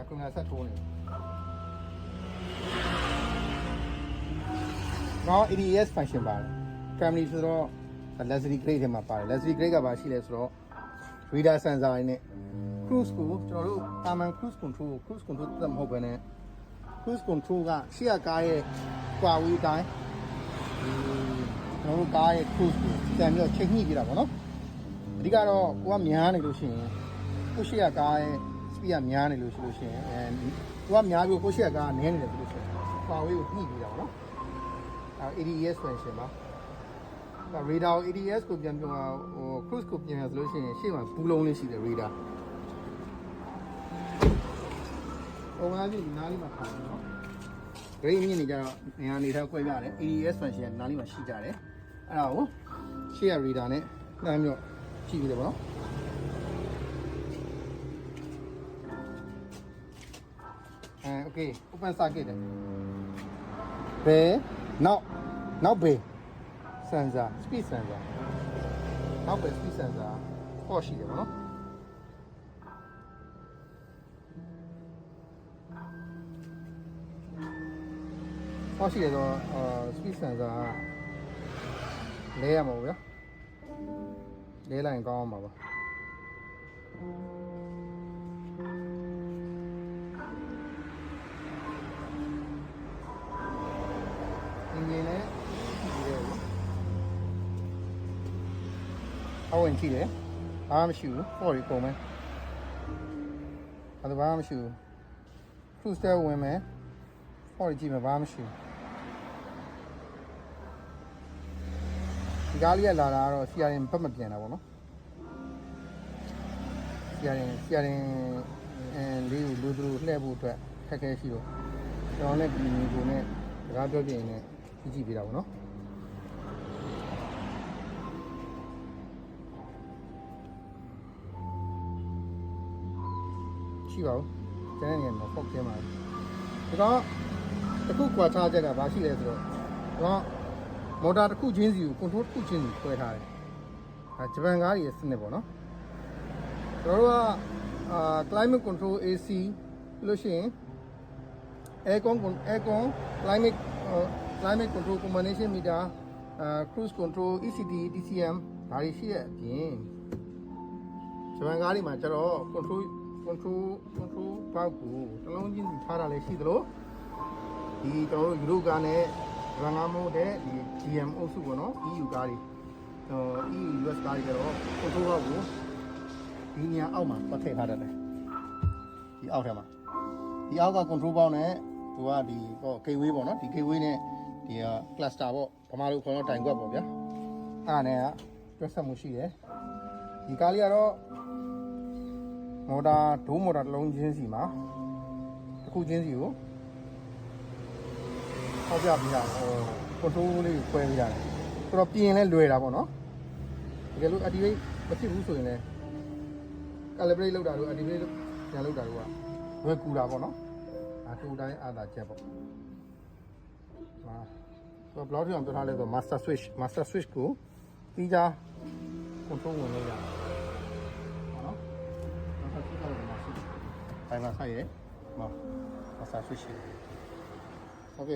ကွန်ကဆက်ထိုးနေနော် ADS function ပါတယ် family ဆိုတော့ luxury grade ထဲမှာပါတယ် luxury grade ကဘာရှိလဲဆိုတော့ radar sensor နဲ့ cruise ကိုကျွန်တော်တို့တာမန် cruise control သက်မဟုတ်ဘဲနဲ့ cruise control ကရှေ့ကကားရဲ့ကွာဝေးတိုင်းကျွန်တော်တို့ကားရဲ့ cruise ကိုပြန်ပြီးတော့ချိန်ညှိပြတာပေါ့နော်အဓိကတော့ကိုကများနေလို့ရှိရင်ကိုရှေ့ကကားရဲ့ speed ကများနေလို့ရှိရင်ကိုကများပြီးကိုရှေ့ကကားကနည်းနေတယ်ဆိုလို့ရှိရင်ကွာဝေးကိုညှိပြတာပေါ့နော်ADS function ပါradar ADS ကိုပြန်ပြောcruise ကိုပြန်ရဆိုလို့ရှိရင်ရှေ့မှာဘူးလုံးလေးရှိတယ် radar ဟိုငါးကြီးဒီနားလေးမှာထားတယ်နော် grade မြင့်နေကြတော့နေရာနေထားခွဲပြတယ် ADS function ကနားလေးမှာရှိကြတယ်အဲ့ဒါကိုရှေ့ရ radar နဲ့နှမ်းပြီးတော့ကြည့်ပြီးတယ်ပေါ့နော်okay open circuit တယ်ဘယ်နောက်ဘယ် sensor speed sensor နောက်ဘယ် speed sensor ဟောရှိတယ်ဗောနော်ဟောရှိတယ်ဆိုတော့speed sensor လဲရမှာပေါ့ဗျာလဲလိုက်ရင်ကောင်းအောင်ပါပါအင်ဂျင်နဲ့ဒီလိုအဝင်ကြည့်တယ်ဘာမှမရှိဘူးပေါ်ရီပုံမယ်အဲ့ဒါဘာမှမရှိဘူး cruise တဲ့ဝင်မယ်ပေါ်ရီကြည့်မယ်ဘာမှမရှိဘူးဒီကားလေးကလာတာကတော့ CRN ဘက်မပြန်တာပေါ့နော် CRN လေးကိုလူတို့လှည့်ဖို့အတွက်ခက်ခဲရှိတော့ကျွန်တော်လည်းဒီမျိုးကိုနဲ့စကားပြောပြရင်လည်းကြည့်ပြတာပေါ့နော်ရှိပါဘူးကျန်တဲ့နေရာမှာဖောက်ခဲမှာဒီတော့တစ်ခုကွာခြားချက်ကဘာရှိလဲဆိုတော့တော့မော်တာတစ်ခုချင်းစီကို control တစ်ခုချင်းစီခွဲထားတယ်ဂျပန်ကားကြီးရဲ့စနစ်ပေါ့နော်ကျွန်တော်တို့ကclimate control AC လို့ရှိရင် aircon climate control combination meter cruise control ECD DCM ဒါတွေရှိရဲ့အပြင်ဂျပန်ကားတွေမှာကျတော့ control box ကိုတစ်လုံးချင်းစီထားတာလည်းရှိသလိုဒီကျွန်တော်တို့ယူရိုကားနဲ့ဂျပန်ကားမဟုတ်တဲ့ဒီ GM အုပ်စုပေါ့နော် EU ကားတွေEU US ကားတွေကျတော့ control box ကိုဒီနေရာအောက်မှာပတ်ထည့်ထားတယ်ဒီအောက်ထဲမှာဒီအောက်က control box နဲ့သူကဒီgateway ပေါ့နော်ဒီ gateway နဲ့ဒီ cluster ပေါ့ဗမာလိုခေါ်တော့တိုင်ကွက်ပေါ့ဗျာအဲ့ဒါနဲ့တွဲဆက်မှုရှိတယ်ဒီကားလေးကတော့မော်တာဒိုးမော်တာတစ်လုံးချင်းစီမှာတစ်ခုချင်းစီကိုဟောပြပြတာcontrol လေးကိုခွဲပြရတယ်ဆိုတော့ပြင်လဲလွယ်တာပေါ့နော်တကယ်လို့ activate မဖြစ်ဘူးဆိုရင်လည်း calibrate လုပ်တာတို့ activate ပြန်လုပ်တာတို့ကလွယ်ကူတာပေါ့နော်တူတိုင်းအားသာချက်ပေါ့ဆိုတော့ block ထည့်အောင်ပြောထားလဲဆိုတော့ master switch ကိုပြီးကြ control ဝင်လို့ရတယ်ဟုတ်နော် master switch ကတော့ master switch ဘိုင်မှာဆိုင်ရယ်master switch โอเค